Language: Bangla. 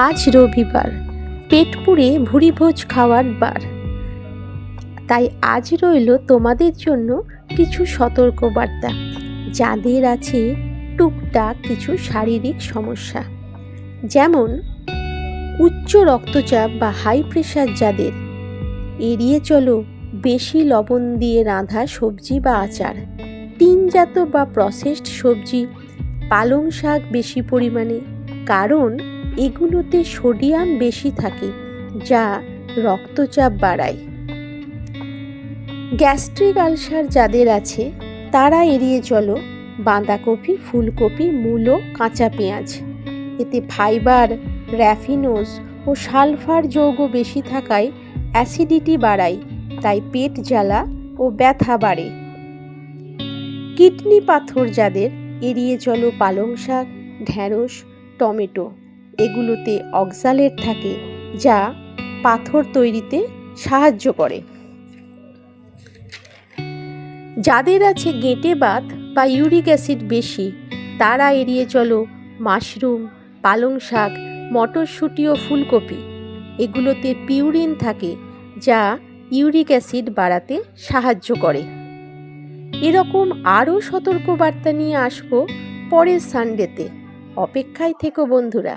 আজ রবিবার, পেট পুড়ে ভুরিভোজ খাওয়ার বার। তাই আজ রইল তোমাদের জন্য কিছু সতর্কবার্তা, যাদের আছে টুকটাক কিছু শারীরিক সমস্যা, যেমন উচ্চ রক্তচাপ বা হাই প্রেশার যাদের, এড়িয়ে চলো বেশি লবণ দিয়ে রাঁধা সবজি বা আচার, টিনজাত বা প্রসেসড সবজি, পালং শাক বেশি পরিমাণে, কারণ এগুলোতে সোডিয়াম বেশি থাকে যা রক্তচাপ বাড়ায়। গ্যাস্ট্রিক আলসার যাদের আছে তারা এড়িয়ে চলো বাঁধাকপি, ফুলকপি, মূলো, কাঁচা পেঁয়াজ। এতে ফাইবার, র্যাফিনোজ ও সালফার যৌগ বেশি থাকায় অ্যাসিডিটি বাড়ায়, তাই পেট জ্বালা ও ব্যথা বাড়ে। কিডনি পাথর যাদের, এড়িয়ে চলো পালং শাক, ঢ্যাঁড়স, টমেটো। এগুলোতে অক্সালেট থাকে যা পাথর তৈরিতে সাহায্য করে। যাদের আছে গেঁটে বাত বা ইউরিক অ্যাসিড বেশি, তারা এড়িয়ে চলো মাশরুম, পালং শাক, মটরশুঁটি ও ফুলকপি। এগুলোতে পিউরিন থাকে যা ইউরিক অ্যাসিড বাড়াতে সাহায্য করে। এরকম আরও সতর্কবার্তা নিয়ে আসবো পরের সানডেতে। অপেক্ষায় থেকো বন্ধুরা।